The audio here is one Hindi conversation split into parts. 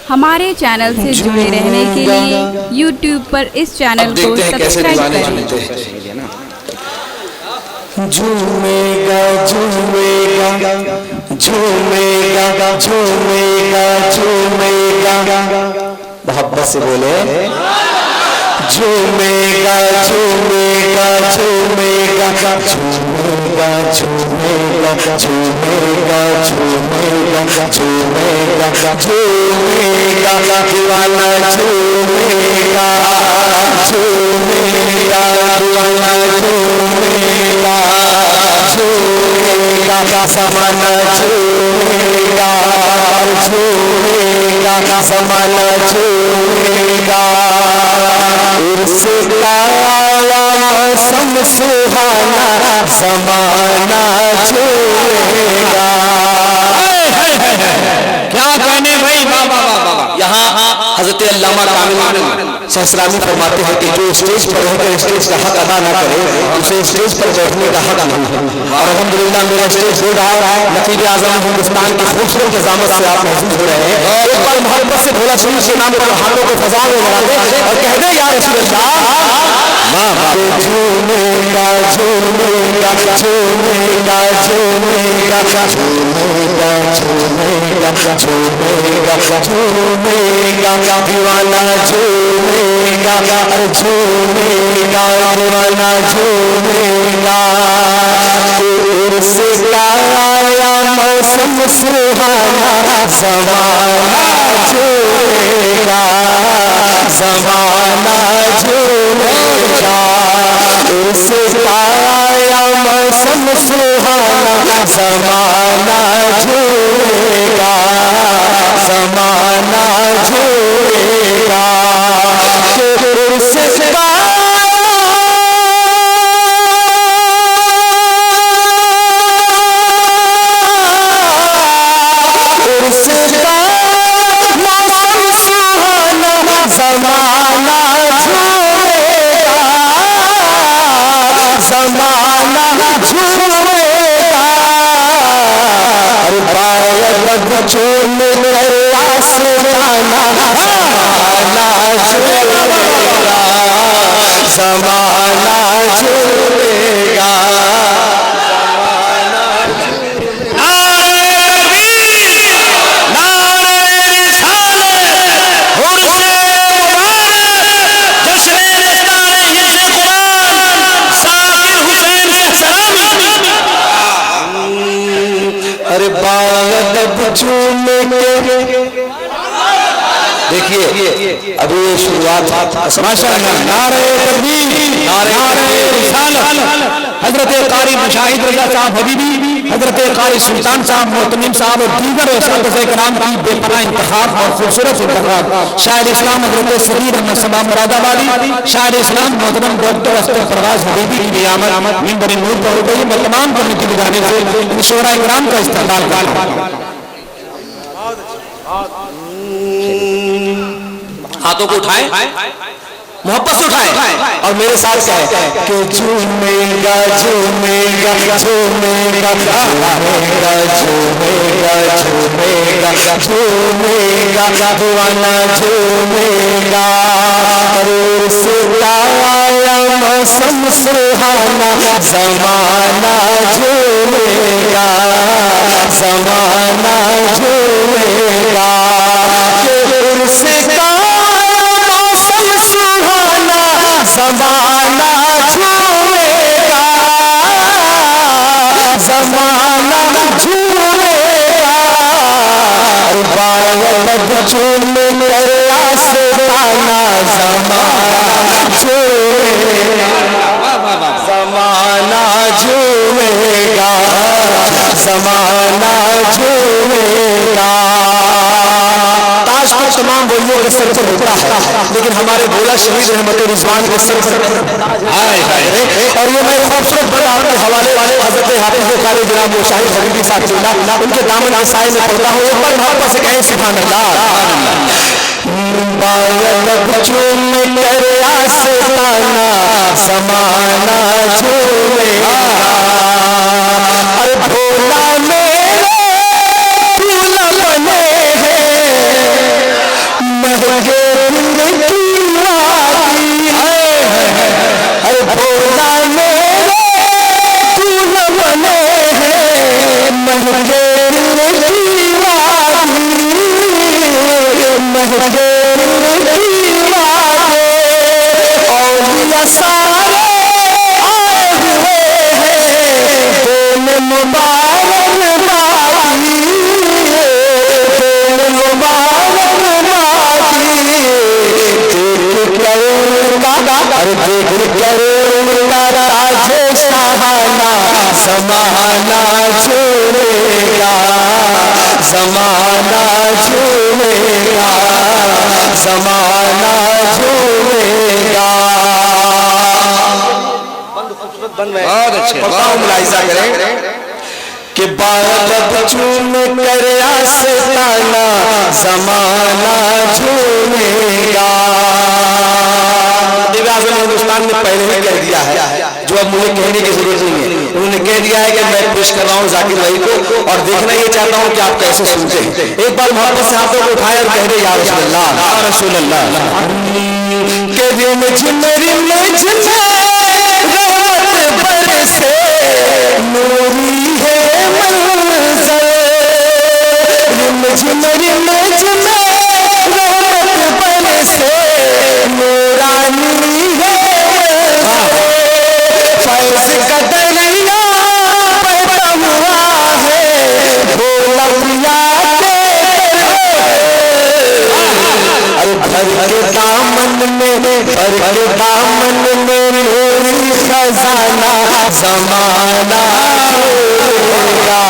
हमारे चैनल से जुड़े रहने के लिए YouTube पर इस चैनल को सब्सक्राइब करें। झूमेगा झूमेगा झूमेगा झूमेगा झूमेगा, मोहब्बत से बोले झूमेगा झूमेगा झूमेगा झूमेगा झूमेगा झूमेगा झूमेगा झूमेगा झूमेगा, दीवाना झूमेगा झूमेगा दीवाना झूमेगा झूमेगा, ज़माना झूमेगा झूमेगा ज़माना झूमेगा। मौसम सुहाना ज़माना झूमेगा। क्या कहने भाई, बाबा यहाँ हजरत अल्लामा कामिल सहस्रामी फरमाते हैं कि जो स्टेज पर रहकर स्टेज का हक अदा न करे उसे स्टेज पर बैठने का हक नहीं है। और अल्हम्दुलिल्लाह मेरा स्टेज हो रहा है, नकीब आज़म हिंदुस्तान की खूबसूरत निज़ामत से आप महसूस हो रहे हैं। एक बार मोहब्बत से भोला शरीफ के नाम पर हाथों को फजा में लगा दे और कह दे या रसूल अल्लाह। झूमेगा झूमेगा झूमेगा झूमेगा झूमेगा झूमेगा झूमेगा झूमेगा, दीवाना झूमेगा झूमेगा दीवाना झूमेगा। से आया मौसम सुहाना ज़माना झूमेगा ज़माना झूमेगा। से आया मौसम सुहाना ज़माना झूमेगा ज़माना झूमेगा। देखिए अभी ये शुरुआत माशाअल्लाह, नारे तकबीर नारे रिसालत। हजरत कारी मुशाहिद रज़ा साहब हबीबी, हजरत कारी सुल्तान साहब मोहतमिम साहब और दीगर कराम की बेपनाह इंतखाब और खूबसूरत इंतखाब। शायर इस्लाम हजरत सलीम अहमद सबा मुरादाबादी, शायर इस्लाम मोहतरम डॉक्टर अस्तर परवाज हबीबी की आमद मिंबर नूर पर हो गई। मैं तमाम कमेटी की जानिब से शोरा इकराम का इस्तेमाल करता हूं। हाथों को उठाएं, मोहब्बत से उठाएं और मेरे साथ क्या है कि झूमेगा झूमेगा झूमेगा झूमेगा झूमेगा झूमेगा झूमेगा, दीवाना झूमेगा। से आया मौसम सुहाना ज़माना झूमेगा ज़माना झूमेगा। से ज़माना झूमेगा ज़माना झूमेगा। बालक झूम कर आसमाना ज़माना झूमेगा ज़माना झूमेगा ज़माना झूमेगा। तमाम बोलियों के सर पर होता है, लेकिन हमारे भोला शहीद रहमत रिजवान के सर पर और ये मैं खूबसूरत बड़ा आपके हवाले वाले हजरत हाफिज़ कारी जनाब शाहिद हबीबी साहब उनके दामन आसाए में पढ़ता हूँ। एक बार मोहब्बत से कहें सुभान अल्लाह। बालक झूम कर आसमाना ज़माना झूमेगा। अरे भोला मेरे फूल बने हैं महके दिल की वादी, अरे भोला मेरे तू न बने हैं, महके दिल की वादी, महके दिल की वादी। औलिया सारे आए हुए हैं, बोल मुबारक बादी, बोल मुबारक बादी। देख करूँगा, अरे देख करूँगा राजे सहाना, ज़माना छोड़ेगा, ज़माना छोड़ेगा, ज़माना छोड़ेगा। बहुत अच्छे, बहुत मुलाहिजा करें कि बालक चूम कर आस्ताना, ज़माना झूमेगा। हिंदुस्तान ने पहले ही कह दिया है, जो अब मुझे कहने की जरूरत नहीं है। उन्होंने कह दिया है कि मैं पेश कर रहा हूँ जाकिर भाई को, और देखना ये चाहता हूँ कि आप कैसे सुनते हैं। एक बार मोहब्बत से हाथों को उठाए और कह दे या रसूल अल्लाह, या रसूल अल्लाह। के रिम झिम रहमत बरसे, नूरी है मंज़र, रिम झिम रहमत बरसे, नूरानी है फैज़ का दरिया बहता हुआ है, भोलौलिया के अरे भर के दामन में, भर के दामन में मेरी खजाना, ज़माना झूलेगा,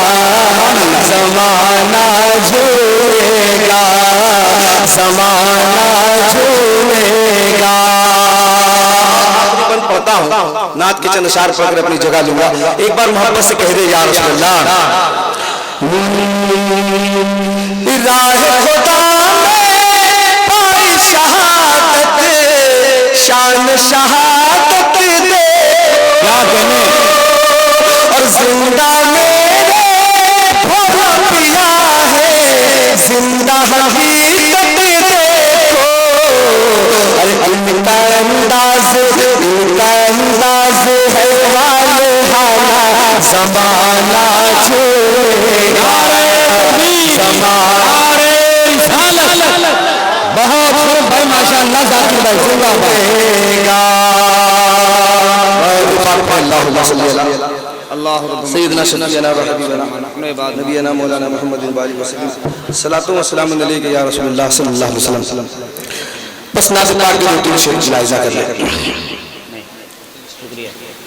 ज़माना झूलेगा, ज़माना झूलेगा। पढ़ता हूँ, नात के चंद अशार पढ़कर अपनी जगह लूंगा। एक बार मोहब्बत से कह दे या रसूल अल्लाह। राह खुदा में पाई शहादत, शान शहादत दे, क्या कहने, और जिंदा मेरे भोला पिया है, जिंदा हकीकत देखो। अरे इनका अंदाज, इनका अंदाज है वाले हाना, ज़माना छोड़ेगा, ज़माना। बहुत भाई माशाअल्लाह, जाकिर भाई जिंदाबाद। सैयदना शफीअना व हबीबना नबीना मौलाना मुहम्मद सल्लल्लाहु अलैहि या रसूलुल्लाह सल्लल्लाहु अलैहि वसल्लम। बस नाज़ पाक की 2-3 शेर मुलाहिजा कर ले।